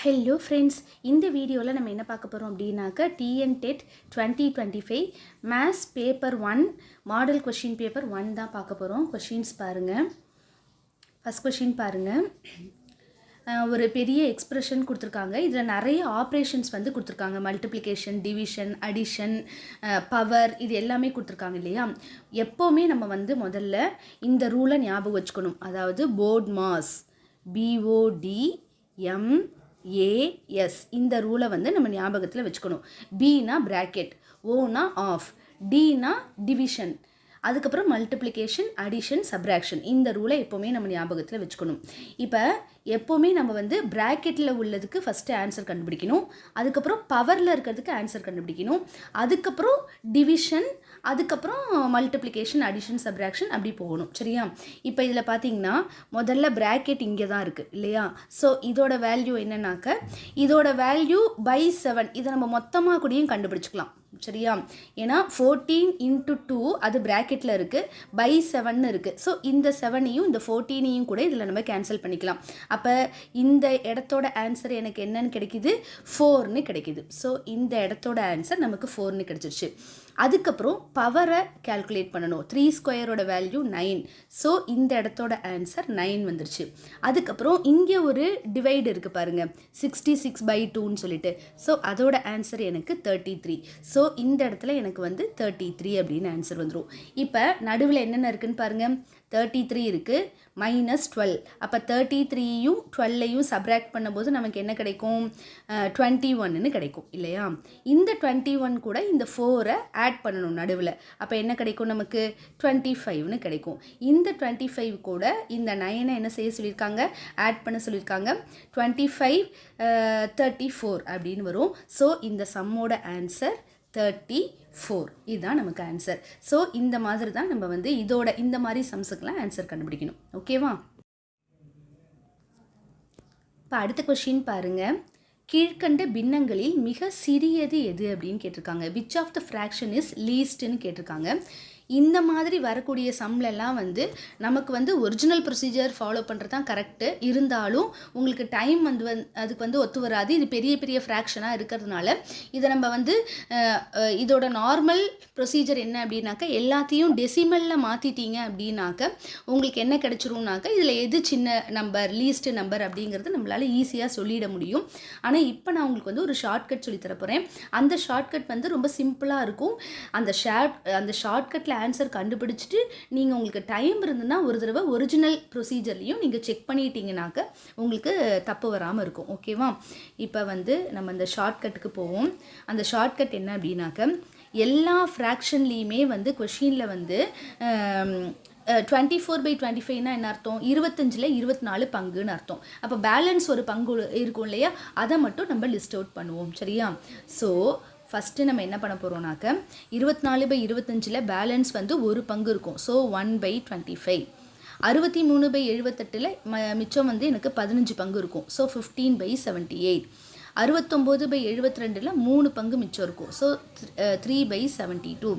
Hello friends, இந்த வீடியோவில் நம்ம என்ன பார்க்க போகிறோம் அப்படின்னாக்கா TN dead 2025 maths paper 1 model question paper 1 தான் பார்க்க போகிறோம். கொஷின்ஸ் பாருங்கள். ஃபஸ்ட் கொஷின் பாருங்கள். ஒரு பெரிய எக்ஸ்பிரஷன் கொடுத்துருக்காங்க. இதில் நிறைய ஆப்ரேஷன்ஸ் வந்து கொடுத்துருக்காங்க. மல்டிப்ளிகேஷன், டிவிஷன், அடிஷன், பவர், இது எல்லாமே கொடுத்துருக்காங்க இல்லையா. எப்போவுமே நம்ம வந்து முதல்ல இந்த ரூலை ஞாபகம் வச்சுக்கணும். அதாவது போர்ட் மாஸ் BODMAS இந்த ரூலை வந்து நம்ம ஞாபகத்தில் வச்சுக்கணும். பினா பிராக்கெட், ஓனா ஆஃப், டினா டிவிஷன், அதுக்கப்புறம் மல்டிப்ளிகேஷன், அடிஷன், சப்ராக்ஷன். இந்த ரூலை எப்போவுமே நம்ம ஞாபகத்தில் வச்சுக்கணும். இப்போ எப்போவுமே நம்ம வந்து ப்ராக்கெட்டில் உள்ளதுக்கு ஃபஸ்ட்டு ஆன்சர் கண்டுபிடிக்கணும். அதுக்கப்புறம் பவரில் இருக்கிறதுக்கு ஆன்சர் கண்டுபிடிக்கணும். அதுக்கப்புறம் டிவிஷன், அதுக்கப்புறம் மல்டிப்ளிகேஷன், அடிஷன், சப்ராக்ஷன், அப்படி போகணும். சரியா? இப்போ இதில் பார்த்தீங்கன்னா முதல்ல ப்ராக்கெட் இங்கே தான் இருக்குது இல்லையா. ஸோ இதோட வேல்யூ என்னன்னாக்க, இதோட வேல்யூ by 7. இதை நம்ம மொத்தமாக கூடயும் கண்டுபிடிச்சிக்கலாம். சரியா? ஏன்னா 14 × 2 அது ப்ராக்கெட்டில் இருக்குது, by 7 இருக்குது. ஸோ இந்த 7ஐயும் இந்த 14ஐயும் கூட இதில் நம்ம கேன்சல் பண்ணிக்கலாம். அப்போ இந்த இடத்தோட ஆன்சர் எனக்கு என்னன்னு கிடைக்குது, 4ன்னு கிடைக்குது. ஸோ இந்த இடத்தோட ஆன்சர் நமக்கு 4ன்னு கிடைச்சிருச்சு. அதுக்கப்புறம் பவரை கால்குலேட் பண்ணணும். 3² வேல்யூ 9. ஸோ இந்த இடத்தோட ஆன்சர் 9 வந்துருச்சு. அதுக்கப்புறம் இங்கே ஒரு டிவைடு இருக்குது பாருங்கள், 66/2ன்னு சொல்லிட்டு. ஸோ அதோட ஆன்சர் எனக்கு 33. ஸோ இந்த இடத்துல எனக்கு வந்து 33 அப்படின்னு ஆன்சர் வந்துடும். இப்போ நடுவில் என்னென்ன இருக்குதுன்னு பாருங்கள். 33 இருக்குது, -12. அப்போ 33யும் 12ஐயும் சப்ராக்ட் பண்ணும்போது நமக்கு என்ன கிடைக்கும், 21ன்னு கிடைக்கும் இல்லையா. இந்த 21 கூட இந்த 4ஐ ஆட் பண்ணணும் நடுவில். அப்போ என்ன கிடைக்கும் நமக்கு, 25ன்னு கிடைக்கும். இந்த 25 கூட இந்த 9ஐ என்ன செய்ய சொல்லியிருக்காங்க, ஆட் பண்ண சொல்லியிருக்காங்க. 25 34 அப்படின்னு வரும். ஸோ இந்த சம்மோட ஆன்சர் 34. இதுதான் நமக்கு ஆன்சர். ஸோ இந்த மாதிரி தான் நம்ம வந்து இதோட இந்த மாதிரி சம்ஸுக்கெலாம் ஆன்சர் கண்டுபிடிக்கணும். ஓகேவா? இப்போ அடுத்த கொஷின் பாருங்கள். கீழ்கண்ட பின்னங்களில் மிக சிறியது எது அப்படின்னு கேட்டிருக்காங்க. Which of the fraction is லீஸ்ட்னு கேட்டிருக்காங்க. இந்த மாதிரி வரக்கூடிய சம்லெல்லாம் வந்து நமக்கு வந்து ஒரிஜினல் ப்ரொசீஜர் ஃபாலோ பண்ணுறது தான் கரெக்டு. இருந்தாலும் உங்களுக்கு டைம் வந்து அதுக்கு வந்து ஒத்து வராது. இது பெரிய பெரிய ஃப்ராக்ஷனாக இருக்கிறதுனால இதை நம்ம வந்து இதோட நார்மல் ப்ரொசீஜர் என்ன அப்படின்னாக்க, எல்லாத்தையும் டெசிமலில் மாற்றிட்டீங்க அப்படின்னாக்க உங்களுக்கு என்ன கிடைச்சிரும்னாக்க, இதில் எது சின்ன நம்பர், லீஸ்ட் நம்பர் அப்படிங்கிறது நம்மளால் ஈஸியாக சொல்லிட முடியும். ஆனால் இப்போ நான் உங்களுக்கு வந்து ஒரு ஷார்ட்கட் சொல்லித்தர போகிறேன். அந்த ஷார்ட்கட் வந்து ரொம்ப சிம்பிளாக இருக்கும். அந்த ஷார்ட்கட்டில் ஆன்சர் கண்டுபிடிச்சிட்டு நீங்கள் உங்களுக்கு டைம் இருந்ததுன்னா ஒரு தடவை ஒரிஜினல் ப்ரொசீஜர்லையும் நீங்கள் செக் பண்ணிட்டீங்கன்னாக்க உங்களுக்கு தப்பு வராமல் இருக்கும். ஓகேவா? இப்போ வந்து நம்ம அந்த ஷார்ட்கட்டுக்கு போவோம். அந்த ஷார்ட்கட் என்ன அப்படின்னாக்க, எல்லா ஃப்ராக்ஷன்லேயுமே வந்து கொஷினில் வந்து 24/25னா என்ன அர்த்தம், 25ல் 24 பங்குன்னு அர்த்தம். அப்போ பேலன்ஸ் ஒரு பங்கு இருக்கும் இல்லையா, அதை மட்டும் நம்ம லிஸ்ட் அவுட் பண்ணுவோம். சரியா? ஸோ ஃபஸ்ட்டு நம்ம என்ன பண்ண போகிறோம்னாக்க, 24/25ல் பேலன்ஸ் வந்து ஒரு பங்கு இருக்கும். ஸோ 1/25. 63/78ல் மிச்சம் வந்து எனக்கு 15 பங்கு இருக்கும். ஸோ 15/78. 69/72ல் 3 பங்கு மிச்சம் இருக்கும். ஸோ 3/72.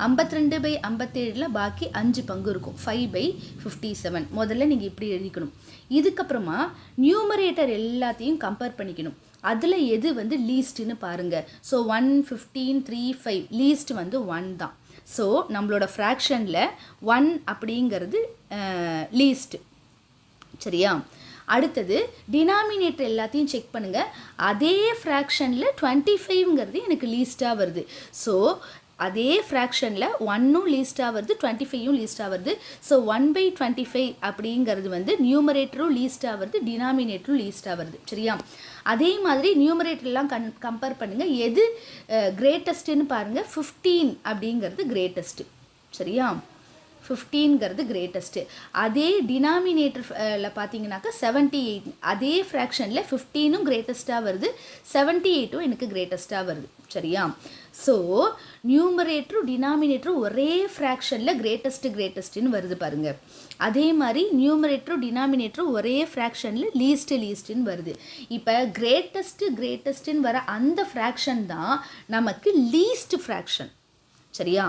52/57ல் பாக்கி 5 பங்கு இருக்கும். 5/57. முதல்ல நீங்கள் இப்படி எழுதிக்கணும். இதுக்கப்புறமா நியூமரேட்டர் எல்லாத்தையும் கம்பேர் பண்ணிக்கணும். அதில் எது வந்து லீஸ்ட்டுன்னு பாருங்கள். ஸோ 1, 15, 3, 5 லீஸ்ட் வந்து 1 தான். ஸோ நம்மளோட ஃப்ராக்ஷனில் 1 அப்படிங்கிறது லீஸ்ட்டு. சரியா? அடுத்தது டினாமினேட்டர் எல்லாத்தையும் செக் பண்ணுங்கள். அதே ஃப்ராக்ஷனில் 25ங்கிறது எனக்கு லீஸ்ட்டாக வருது. ஸோ அதே ஃப்ராக்ஷனில் 1ம் லீஸ்ட்டாக வருது, 25ம் லீஸ்ட்டாக வருது. ஸோ 1/25 அப்படிங்கிறது வந்து நியூமரேட்டரும் லீஸ்ட்டாக வருது, டினாமினேட்டரும் லீஸ்ட்டாக வருது. சரியா? அதே மாதிரி நியூமரேட்டர்லாம் கம்பேர் பண்ணுங்கள். எது கிரேட்டஸ்ட்டுன்னு பாருங்கள். 15 அப்படிங்கிறது கிரேட்டஸ்ட்டு. சரியா? 15ங்கிறது கிரேட்டஸ்ட்டு. அதே டினாமினேட்டரில் பார்த்தீங்கன்னாக்கா 78. அதே ஃப்ராக்ஷனில் 15ம் கிரேட்டஸ்ட்டாக வருது, 78ம் எனக்கு கிரேட்டஸ்ட்டாக வருது. சரியா? ஸோ நியூமரேட்டரும் டினாமினேட்டரும் ஒரே ஃப்ராக்ஷனில் கிரேட்டஸ்ட்டுன்னு வருது பாருங்கள். அதே மாதிரி நியூமரேட்டரும் டினாமினேட்டரும் ஒரே ஃப்ராக்ஷனில் லீஸ்ட்டுன்னு வருது. இப்போ கிரேட்டஸ்ட்டுன்னு வர அந்த ஃப்ராக்ஷன் தான் நமக்கு லீஸ்ட் ஃப்ராக்ஷன். சரியா?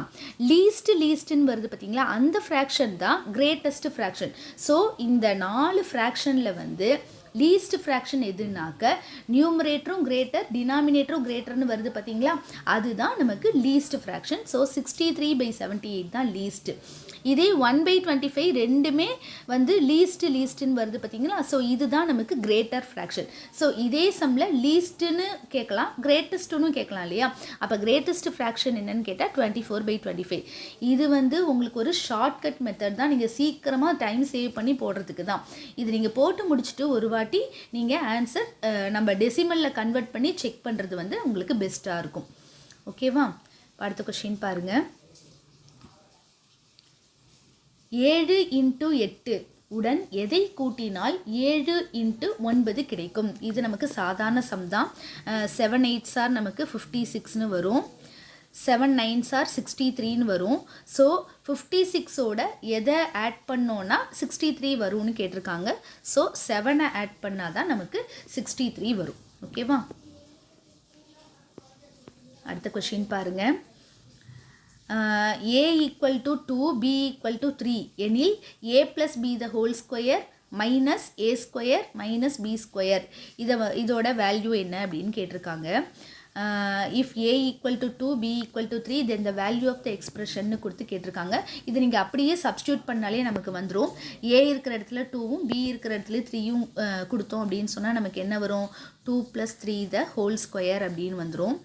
லீஸ்ட்டுன்னு வருது பார்த்தீங்களா, அந்த ஃப்ராக்ஷன் தான் கிரேட்டஸ்ட் ஃப்ராக்ஷன். ஸோ இந்த 4 ஃப்ராக்ஷனில் வந்து லீஸ்ட் ஃப்ராக்ஷன் எதுனாக்க நியூமரேட்டரும் கிரேட்டர் டினாமினேட்டரும் கிரேட்டர்னு வருது பார்த்தீங்களா, அதுதான் நமக்கு லீஸ்ட் ஃப்ராக்ஷன். ஸோ 63/78 தான் லீஸ்ட். இதே 1/25 ரெண்டுமே வந்து லீஸ்ட்டுன்னு வருது பார்த்தீங்களா, ஸோ இதுதான் நமக்கு கிரேட்டர் ஃப்ராக்ஷன். ஸோ இதே சம்மில் லீஸ்ட்டுன்னு கேட்கலாம், கிரேட்டஸ்ட்டுன்னு கேட்கலாம் இல்லையா. அப்போ கிரேட்டஸ்ட் ஃப்ராக்ஷன் என்னன்னு கேட்டால் 24/25. இது வந்து உங்களுக்கு ஒரு ஷார்ட்கட் மெத்தட் தான், நீங்கள் சீக்கிரமாக டைம் சேவ் பண்ணி போடுறதுக்கு தான். இது நீங்கள் போட்டு முடிச்சுட்டு ஒரு வாட்டி நீங்கள் ஆன்சர் நம்ம டெசிமலில் கன்வெர்ட் பண்ணி செக் பண்ணுறது வந்து உங்களுக்கு பெஸ்ட்டாக இருக்கும். ஓகேவா? அடுத்த கொஸ்டின் பாருங்கள். 7 × 8 உடன் எதை கூட்டினால் 7 × 9 கிடைக்கும்? இது நமக்கு சாதாரண சம் தான். 7 8s are நமக்கு 56ன்னு வரும், 7 9s are 63ன்னு வரும். ஸோ 56ஓட எதை ஆட் பண்ணோன்னா 63 வரும்னு கேட்டிருக்காங்க. ஸோ 7ஐ ஆட் பண்ணால் தான் நமக்கு 63 வரும். ஓகேவா? அடுத்த கொஸ்டின் பாருங்கள். a = 2 b = 3 எனில் a + b the whole square minus a square minus b square இதோட வேல்யூ என்ன அப்படின்னு கேட்டிருக்காங்க. if a = 2 b = 3 then the value of the expression கொடுத்து கேட்டிருக்காங்க. இது நீங்கள் அப்படியே சப்ஸ்டியூட் பண்ணாலே நமக்கு வந்துடும். a இருக்கிற இடத்துல 2வும் b இருக்கிற இடத்துல 3யும் கொடுத்தோம் அப்படின்னு சொன்னால் நமக்கு என்ன வரும்? 2 + 3 the whole square அப்படின்னு வந்துடும்.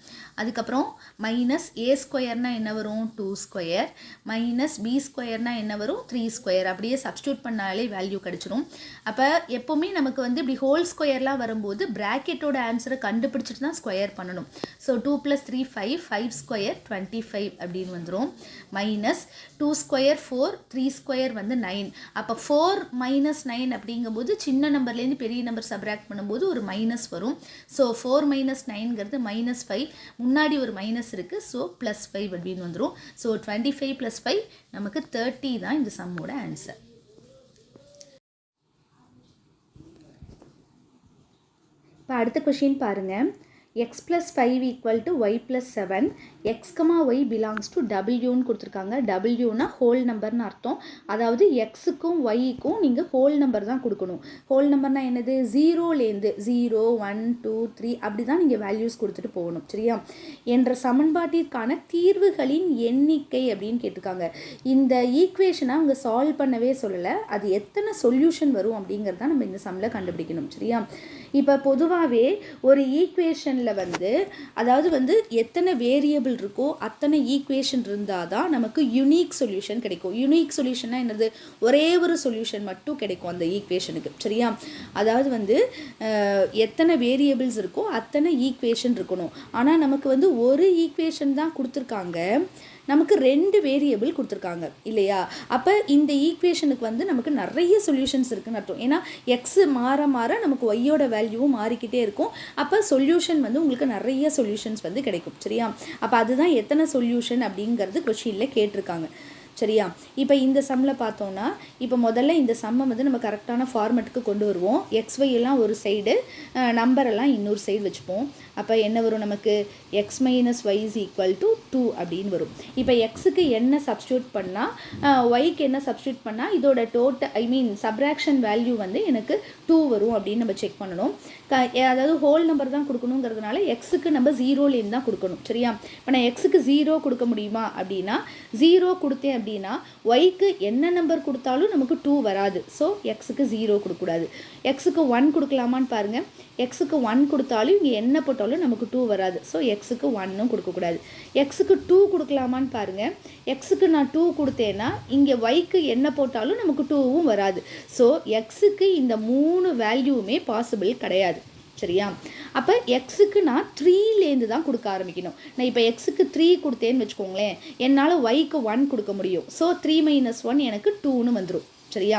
அதுக்கப்புறம் மைனஸ் a ஸ்கொயர்னா என்ன வரும்? 2 ஸ்கொயர் மைனஸ் b ஸ்கொயர்னா என்ன வரும்? 3 ஸ்கொயர். அப்படியே சப்ஸ்டியூட் பண்ணாலே வேல்யூ கிடச்சிரும். அப்போ எப்போவுமே நமக்கு வந்து இப்படி ஹோல் ஸ்கொயர்லாம் வரும்போது ப்ராக்கெட்டோட ஆன்சரை கண்டுபிடிச்சிட்டு தான் ஸ்கொயர் பண்ணணும். ஸோ 2 + 3 5 5 ஸ்கொயர் 25 அப்படின்னு வந்துடும். மைனஸ் 2 ஸ்கொயர் 4 3 ஸ்கொயர் வந்து 9. அப்போ 4 - 9 அப்படிங்கும்போது சின்ன நம்பர்லேருந்து பெரிய நம்பர் சப்ராக்ட் பண்ணும்போது ஒரு மைனஸ் வரும். ஸோ 4 - 9ங்கிறது -5, முன்னாடி ஒரு மைனஸ் இருக்குது. ஸோ +5 அப்படின்னு வந்துடும். ஸோ 25 + 5 நமக்கு 30 தான் இந்த சம்மோட ஆன்சர். இப்போ அடுத்த கொஷின் பாருங்கள். x + 5 = y + 7 x, y belongs to wன்னு கொடுத்துருக்காங்க. wனா ஹோல் நம்பர்னு அர்த்தம். அதாவது எக்ஸுக்கும் ஒய்க்கும் நீங்கள் ஹோல் நம்பர் தான் கொடுக்கணும். ஹோல் நம்பர்னால் என்னது? 0லேருந்து 0 1 2 3 அப்படி தான் நீங்கள் வேல்யூஸ் கொடுத்துட்டு போகணும். சரியா? என்ற சமன்பாட்டிற்கான தீர்வுகளின் எண்ணிக்கை அப்படின்னு கேட்டிருக்காங்க. இந்த ஈக்குவேஷனை அவங்க சால்வ் பண்ணவே சொல்லலை, அது எத்தனை சொல்யூஷன் வரும் அப்படிங்கிறத நம்ம இந்த சம்மில் கண்டுபிடிக்கணும். சரியா? இப்போ பொதுவாகவே ஒரு ஈக்குவேஷனில் வந்து அதாவது வந்து எத்தனை வேரியபிள் இருக்கோ அத்தனை ஈக்குவேஷன் இருந்தால் தான் நமக்கு யுனிக் சொல்யூஷன் கிடைக்கும். யுனிக் சொல்யூஷன்னா என்னது? ஒரே ஒரு சொல்யூஷன் மட்டும் கிடைக்கும் அந்த ஈக்குவேஷனுக்கு. சரியா? அதாவது வந்து எத்தனை வேரியபிள்ஸ் இருக்கோ அத்தனை ஈக்குவேஷன் இருக்கணும். ஆனால் நமக்கு வந்து ஒரு ஈக்குவேஷன் தான் கொடுத்துருக்காங்க, நமக்கு 2 வேரியபிள் கொடுத்துருக்காங்க இல்லையா? அப்போ இந்த ஈக்குவேஷனுக்கு வந்து நமக்கு நிறைய சொல்யூஷன்ஸ் இருக்குன்னு அர்த்தம். ஏன்னா எக்ஸு மாற மாற நமக்கு ஒய்யோட வேல்யூவும் மாறிக்கிட்டே இருக்கும். அப்போ சொல்யூஷன் வந்து உங்களுக்கு நிறைய சொல்யூஷன்ஸ் வந்து கிடைக்கும். சரியா? அப்போ அதுதான் எத்தனை சொல்யூஷன் அப்படிங்கிறது கொஸ்டினில் கேட்டிருக்காங்க. சரியா? இப்போ இந்த சம்மில் பார்த்தோன்னா இப்போ முதல்ல இந்த சம்மை வந்து நம்ம கரெக்டான ஃபார்மெட்டுக்கு கொண்டு வருவோம். XY எல்லாம் ஒரு சைடு, நம்பரெல்லாம் இன்னொரு சைடு வச்சுப்போம். அப்போ என்ன வரும்? நமக்கு x - y = 2 அப்படின்னு வரும். இப்போ எக்ஸுக்கு என்ன சப்ஸ்டியூட் பண்ணால், ஒய்க்கு என்ன சப்ஸ்டியூட் பண்ணால் இதோட சப்ராக்ஷன் வேல்யூ வந்து எனக்கு 2 வரும் அப்படின்னு நம்ம செக் பண்ணணும். அதாவது ஹோல் நம்பர் தான் கொடுக்கணுங்கிறதுனால எக்ஸுக்கு நம்ம 0லேருந்து தான் கொடுக்கணும். சரியா? இப்போ நான் எக்ஸுக்கு 0 கொடுக்க முடியுமா அப்படின்னா 0 கொடுத்தேன் அப்படின்னா ஒய்க்கு என்ன நம்பர் கொடுத்தாலும் நமக்கு 2 வராது. ஸோ எக்ஸுக்கு 0 கொடுக்கக்கூடாது. எக்ஸுக்கு 1 கொடுக்கலாமான்னு பாருங்கள். எக்ஸுக்கு 1 கொடுத்தாலும் இங்கே என்ன போட்டாலும் நமக்கு 2 வராது. ஸோ எக்ஸுக்கு 1ம் கொடுக்கக்கூடாது. எக்ஸுக்கு 2 கொடுக்கலாமான்னு பாருங்கள். எக்ஸுக்கு நான் 2 கொடுத்தேன்னா இங்கே ஒய்க்கு என்ன போட்டாலும் நமக்கு 2வும் வராது. ஸோ எக்ஸுக்கு இந்த 3 வேல்யூவுமே பாசிபிள் கிடையாது. சரியா? அப்போ எக்ஸுக்கு நான் 3லேருந்து தான் கொடுக்க ஆரம்பிக்கணும். நான் இப்போ எக்ஸுக்கு 3 கொடுத்தேன்னு வச்சுக்கோங்களேன், என்னால் ஒய்க்கு 1 கொடுக்க முடியும். ஸோ 3 - 1 எனக்கு 2ன்னு வந்துடும். சரியா?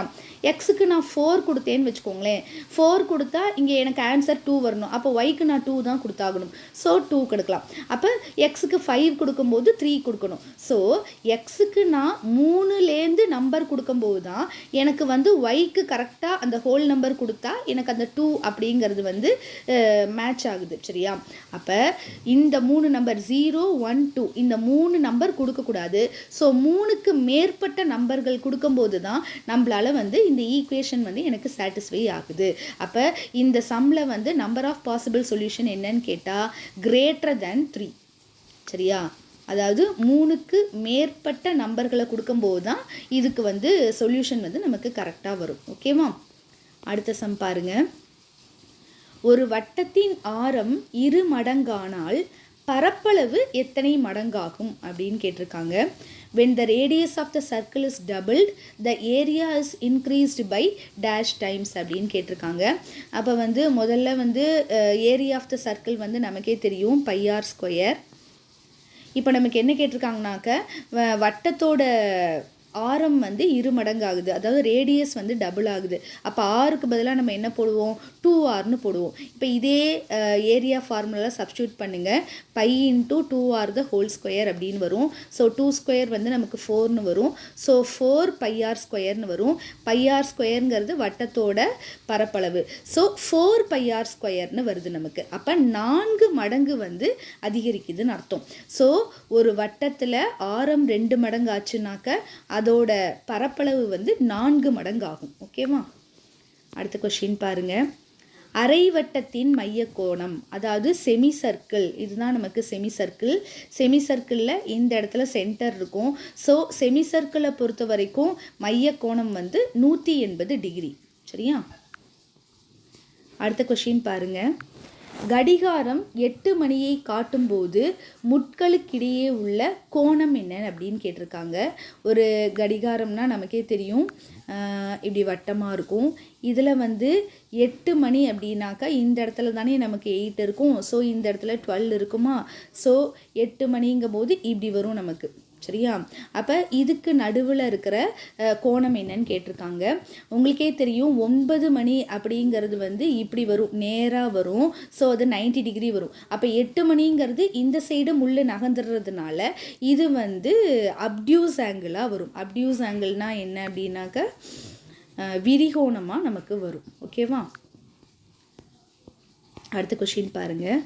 எக்ஸுக்கு நான் 4 கொடுத்தேன்னு வச்சுக்கோங்களேன், 4 கொடுத்தா இங்கே எனக்கு ஆன்சர் 2 வரணும். அப்போ ஒய்க்கு நான் 2 தான் கொடுத்தாகணும். ஸோ 2 கொடுக்கலாம். அப்போ எக்ஸுக்கு 5 கொடுக்கும்போது 3 கொடுக்கணும். ஸோ எக்ஸுக்கு நான் 3லேருந்து நம்பர் கொடுக்கும்போது தான் எனக்கு வந்து ஒய்க்கு கரெக்டாக அந்த ஹோல் நம்பர் கொடுத்தா எனக்கு அந்த 2 அப்படிங்கிறது வந்து மேட்ச் ஆகுது. சரியா? அப்போ இந்த 3 நம்பர் 0 1 2 இந்த 3 நம்பர் கொடுக்கக்கூடாது. ஸோ 3க்கு மேற்பட்ட நம்பர்கள் கொடுக்கும்போது தான் நம்மளால் வந்து இந்த ஈக்குவேஷன் வந்து எனக்கு சாட்டிஸ்ஃபை ஆகுது. அப்போ இந்த சம்மில் வந்து நம்பர் ஆஃப் பாசிபிள் சொல்யூஷன் என்னன்னு கேட்டால் கிரேட்டர் தேன் 3. சரியா? அதாவது 3க்கு மேற்பட்ட நம்பர்களை கொடுக்கும்போது தான் இதுக்கு வந்து சொல்யூஷன் வந்து நமக்கு கரெக்டாக வரும். ஓகேவா? அடுத்த சம் பாருங்கள். ஒரு வட்டத்தின் ஆரம் 2 மடங்கானால் பரப்பளவு எத்தனை மடங்காகும் அப்படின்னு கேட்டிருக்காங்க. when the radius of the circle is doubled the area is increased by dash times அப்படின்னு கேட்டிருக்காங்க. அப்போ வந்து முதல்ல வந்து ஏரியா ஆஃப் த சர்க்கிள் வந்து நமக்கே தெரியும் πr². இப்போ நமக்கு என்ன கேட்டிருக்காங்கனாக்க வட்டத்தோட ஆரம் வந்து 2 மடங்கு ஆகுது, அதாவது ரேடியஸ் வந்து டபுள் ஆகுது. அப்போ ஆருக்கு பதிலாக நம்ம என்ன போடுவோம், 2r போடுவோம். இப்போ இதே ஏரியா ஃபார்முலா சப்ஸ்டியூட் பண்ணுங்கள். π × 2r the whole square அப்படின்னு வரும். ஸோ 2² வந்து நமக்கு 4ன்னு வரும். ஸோ 4πr² வரும். πr²ங்கிறது வட்டத்தோட பரப்பளவு. ஸோ 4πr² வருது நமக்கு. அப்போ 4 மடங்கு வந்து அதிகரிக்குதுன்னு அர்த்தம். ஸோ ஒரு வட்டத்தில் ஆரம் 2 மடங்கு ஆச்சுனாக்க அதோட பரப்பளவு வந்து 4 மடங்கு ஆகும். ஓகேவா? அடுத்த கொஸ்டின் பாருங்கள். அரை வட்டத்தின் மைய கோணம், அதாவது செமி சர்க்கிள், இதுதான் நமக்கு செமி சர்க்கிள். செமி சர்க்கிளில் இந்த இடத்துல சென்டர் இருக்கும். ஸோ செமி சர்க்கிளை பொறுத்த வரைக்கும் மைய கோணம் வந்து 180 டிகிரி. சரியா? அடுத்த கொஸ்டின் பாருங்கள். கடிகாரம் 8 மணியை காட்டும்போது முட்களுக்கிடையே உள்ள கோணம் என்ன அப்படின்னு கேட்டிருக்காங்க. ஒரு கடிகாரம்னா நமக்கே தெரியும், இப்படி வட்டமாக இருக்கும். இதில் வந்து 8 மணி அப்படின்னாக்கா இந்த இடத்துல தானே நமக்கு 8 இருக்கும். ஸோ இந்த இடத்துல 12 இருக்குமா. ஸோ 8 மணிங்கும் போது இப்படி வரும் நமக்கு. சரியா? அப்போ இதுக்கு நடுவில் இருக்கிற கோணம் என்னன்னு கேட்டிருக்காங்க. உங்களுக்கே தெரியும் 9 மணி அப்படிங்கிறது வந்து இப்படி வரும், நேராக வரும். ஸோ அது 90 டிகிரி வரும். அப்போ 8 மணிங்கிறது இந்த சைடு முள்ளு நகர்ந்துடுறதுனால இது வந்து அப்டியூஸ் ஆங்கிளாக வரும். அப்டியூஸ் ஆங்கிள்னால் என்ன அப்படின்னாக்க விரிகோணமாக நமக்கு வரும். ஓகேவா? அடுத்த கொஸ்டின் பாருங்கள்.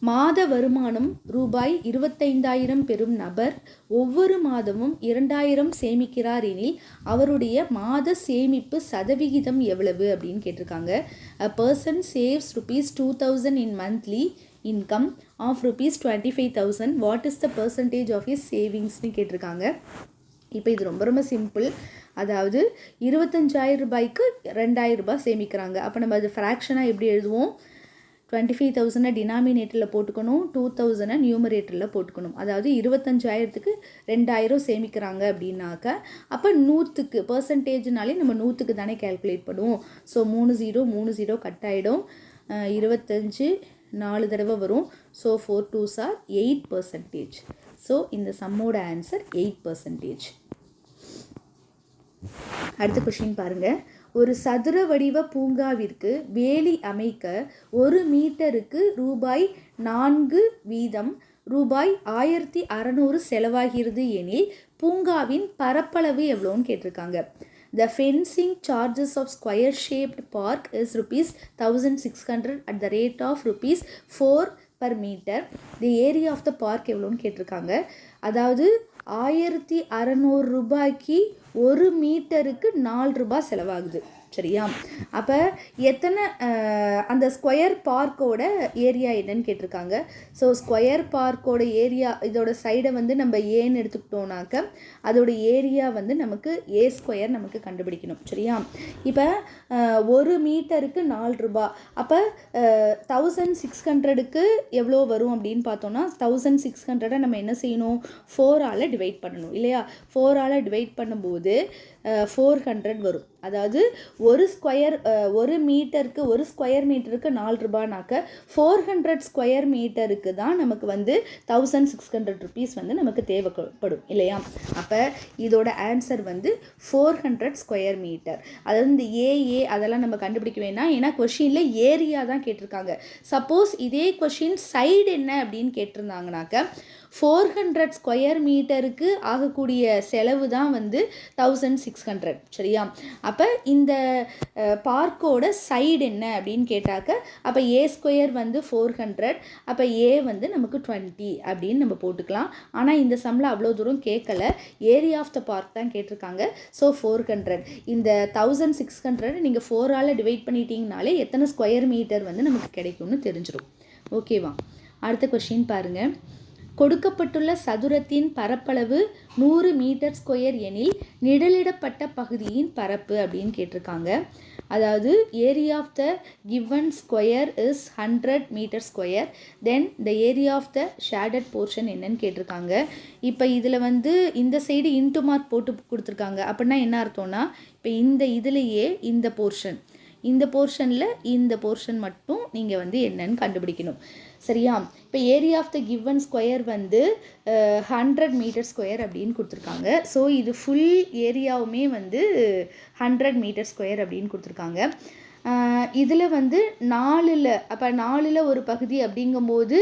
மாத வருமானம் ரூபாய் 25,000 பெறும் நபர் ஒவ்வொரு மாதமும் 2,000 சேமிக்கிறார் எனில் அவருடைய மாத சேமிப்பு சதவிகிதம் எவ்வளவு அப்படின்னு கேட்டிருக்காங்க. A person saves ₹2,000 in monthly income of ₹25,000. What is the percentage of his savingsன்னு கேட்டிருக்காங்க. இப்போ இது ரொம்ப ரொம்ப சிம்பிள். அதாவது 25,000 ரூபாய்க்கு 2,000 ரூபாய் சேமிக்கிறாங்க. அப்போ நம்ம அது ஃப்ராக்ஷனாக எப்படி எழுதுவோம், 25,000 டினாமினேட்டரில் போட்டுக்கணும், 2,000 நியூமரேட்டரில் போட்டுக்கணும். அதாவது 25,000க்கு 2,000 சேமிக்கிறாங்க அப்படின்னாக்க அப்போ 100க்கு பர்சன்டேஜ்னாலே நம்ம 100க்கு தானே கேல்குலேட் பண்ணுவோம். ஸோ 30 கட் ஆகிடும். 25 4 தடவை வரும். So 4 2s are 8%. ஸோ இந்த சம்மோட ஆன்சர் 8%. அடுத்த கொஸ்டின் பாருங்கள். ஒரு சதுர வடிவ பூங்காவிற்கு வேலி அமைக்க 1 மீட்டருக்கு ரூபாய் 4 வீதம் ரூபாய் 1,600 செலவாகிறது எனில் பூங்காவின் பரப்பளவு எவ்வளோன்னு கேட்டிருக்காங்க. The fencing charges of square shaped park is ₹1,600 at the rate of ₹4 per meter. The area of the park எவ்வளோன்னு கேட்டிருக்காங்க. அதாவது 1,600 ரூபாய்க்கு 1 மீட்டருக்கு 4 ரூபாய் செலவாகுது. சரியா? அப்போ எத்தனை அந்த ஸ்கொயர் பார்க்கோட ஏரியா என்னன்னு கேட்டிருக்காங்க. ஸோ ஸ்கொயர் பார்க்கோட ஏரியா, இதோட சைடை வந்து நம்ம ஏன்னு எடுத்துக்கிட்டோம்னாக்க அதோட ஏரியா வந்து நமக்கு A² நமக்கு கண்டுபிடிக்கணும். சரியா? இப்போ 1 மீட்டருக்கு 4 ரூபாய். அப்போ 1,600க்கு எவ்வளோ வரும் அப்படின்னு பார்த்தோன்னா 1,600 நம்ம என்ன செய்யணும், 4ஆல் டிவைட் பண்ணணும் இல்லையா? 4ஆல் டிவைட் பண்ணும்போது 400 வரும். அதாவது 1 மீட்டருக்கு 1 ஸ்கொயர் மீட்டருக்கு 4 ரூபாய்னாக்க 400 ஸ்கொயர் மீட்டருக்கு தான் நமக்கு வந்து 1,600 ருபீஸ் வந்து நமக்கு தேவைப்படும் இல்லையா? அப்போ இதோட ஆன்சர் வந்து 400 ஸ்கொயர் மீட்டர். அதாவது இந்த ஏஏ அதெல்லாம் நம்ம கண்டுபிடிக்க வேணாம், ஏன்னா கொஷினில் ஏரியா தான் கேட்டிருக்காங்க. சப்போஸ் இதே கொஷின் சைடு என்ன அப்படின்னு கேட்டிருந்தாங்கனாக்க 400 ஸ்கொயர் மீட்டருக்கு ஆகக்கூடிய செலவு தான் வந்து 1600. சரியா? அப்போ இந்த பார்க்கோட சைடு என்ன அப்படின்னு கேட்டாக்க அப்போ ஏ ஸ்கொயர் வந்து 400, அப்போ ஏ வந்து நமக்கு 20 அப்படின்னு நம்ம போட்டுக்கலாம். ஆனால் இந்த சம்மில் அவ்வளோ தூரம் கேட்கல, ஏரியா ஆஃப் த பார்க் தான் கேட்டிருக்காங்க. ஸோ 400 இந்த 1600 நீங்கள் 4ஆல் டிவைட் பண்ணிட்டீங்கனாலே எத்தனை ஸ்கொயர் மீட்டர் வந்து நமக்கு கிடைக்கும்னு தெரிஞ்சிடும். ஓகேவா? அடுத்த கொஸ்டின் பாருங்கள். கொடுக்கப்பட்டுள்ள சதுரத்தின் பரப்பளவு 100 மீட்டர் ஸ்கொயர் எனில் நிழலிடப்பட்ட பகுதியின் பரப்பு அப்படின்னு கேட்டிருக்காங்க. அதாவது area of the given square is 100 metre square, then the area of the shaded portion என்னன்னு கேட்டிருக்காங்க. இப்போ இதில் வந்து இந்த சைடு இன்ட்டு மார்க் போட்டு கொடுத்துருக்காங்க. அப்படின்னா என்ன அர்த்தம்னா, இப்போ இந்த இதுலேயே இந்த போர்ஷனில் இந்த போர்ஷன் மட்டும் நீங்கள் வந்து என்னன்னு கண்டுபிடிக்கணும். சரியா? இப்போ area of the given square வந்து 100 மீட்டர் ஸ்கொயர் அப்படின்னு கொடுத்துருக்காங்க. ஸோ இது ஃபுல் ஏரியாவுமே வந்து 100 மீட்டர் ஸ்கொயர் அப்படின்னு கொடுத்துருக்காங்க. இதில் வந்து 4ல் ஒரு பகுதி அப்படிங்கும்போது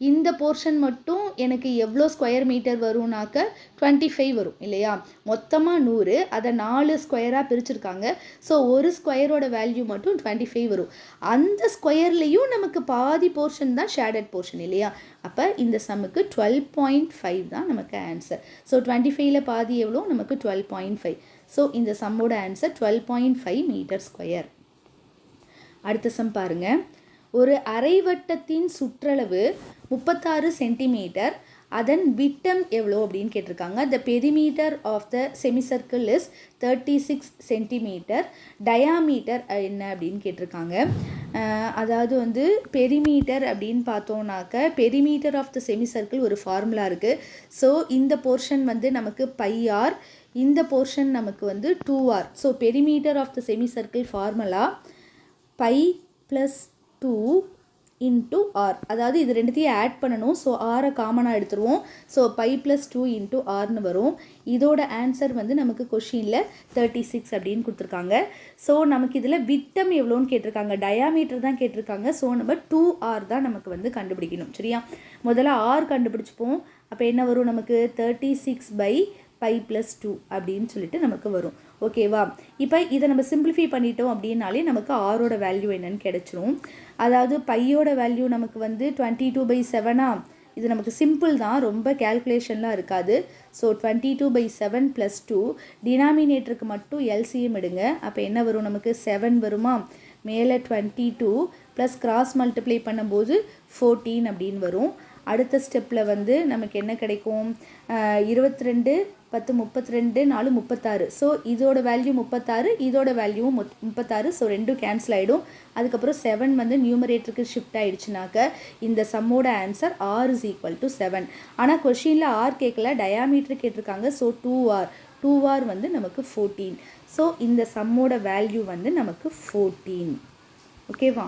இந்த போர்ஷன் மட்டும் எனக்கு எவ்வளோ ஸ்கொயர் மீட்டர் வரும்னாக்க 25 வரும் இல்லையா? மொத்தமாக 100, அதை 4 ஸ்கொயராக பிரிச்சுருக்காங்க. ஸோ ஒரு ஸ்கொயரோட வேல்யூ மட்டும் 25 வரும். அந்த ஸ்கொயர்லேயும் நமக்கு பாதி போர்ஷன் தான் ஷேடட் போர்ஷன் இல்லையா? அப்போ இந்த சம்முக்கு 12.5 தான் நமக்கு ஆன்சர். ஸோ 25ல் பாதி எவ்வளோ? நமக்கு 12.5. ஸோ இந்த சம்மோட ஆன்சர் 12.5 மீட்டர் ஸ்கொயர். அடுத்த சம் பாருங்கள். ஒரு அரைவட்டத்தின் சுற்றளவு 36 சென்டிமீட்டர், அதன் விட்டம் எவ்வளோ அப்படின்னு கேட்டிருக்காங்க. The perimeter of the semicircle is 36 centimetre, diameter என்ன அப்படின்னு கேட்டிருக்காங்க. அதாவது வந்து பெரிமீட்டர் அப்படின்னு பார்த்தோன்னாக்க பெரிமீட்டர் ஆஃப் த செமிசர்க்கிள் ஒரு ஃபார்முலா இருக்குது. ஸோ இந்த போர்ஷன் வந்து நமக்கு πr, இந்த போர்ஷன் நமக்கு வந்து 2r. So perimeter of the semicircle formula π + 2 × r. அதாவது இது ரெண்டுத்தையும் ஆட் பண்ணணும். ஸோ ஆரை காமனாக எடுத்துருவோம். ஸோ π + 2 × rன்னு வரும். இதோட ஆன்சர் வந்து நமக்கு கொஷினில் 36 அப்படின்னு கொடுத்துருக்காங்க. ஸோ நமக்கு இதில் விட்டம் எவ்வளோன்னு கேட்டிருக்காங்க, டயாமீட்டர் தான் கேட்டிருக்காங்க. ஸோ நம்ம 2r தான் நமக்கு வந்து கண்டுபிடிக்கணும். சரியா? முதல்ல r கண்டுபிடிச்சிப்போம். அப்போ என்ன வரும் நமக்கு? 36/π + 2 அப்படின்னு சொல்லிட்டு நமக்கு வரும். ஓகேவா? இப்போ இதை நம்ம சிம்பிளிஃபை பண்ணிட்டோம் அப்படின்னாலே நமக்கு ஆரோட வேல்யூ என்னன்னு கிடைச்சிரும். அதாவது பையோட வேல்யூ நமக்கு வந்து 22/7. இது நமக்கு சிம்பிள் தான், ரொம்ப கேல்குலேஷன்லாம் இருக்காது. ஸோ 22/7 + 2 டினாமினேட்டருக்கு மட்டும் எல்சிஎம் எடுங்க. அப்போ என்ன வரும்? நமக்கு 7 வருமா? மேலே 22 ப்ளஸ் கிராஸ் மல்டிப்ளை பண்ணும்போது 14 அப்படின்னு வரும். அடுத்த ஸ்டெப்பில் வந்து நமக்கு என்ன கிடைக்கும்? 22 10 32 4 36. ஸோ இதோட வேல்யூ 36, இதோட வேல்யூவும் 36. ஸோ ரெண்டும் கேன்சல் ஆகிடும். அதுக்கப்புறம் 7 வந்து நியூமரேட்டருக்கு ஷிஃப்ட் ஆகிடுச்சுனாக்க இந்த சம்மோட ஆன்சர் r = 7. ஆனால் கொஷினில் r கேட்கல, டயாமீட்டர் கேட்டிருக்காங்க. ஸோ 2r வந்து நமக்கு 14. ஸோ இந்த சம்மோட வேல்யூ வந்து நமக்கு 14. ஓகேவா?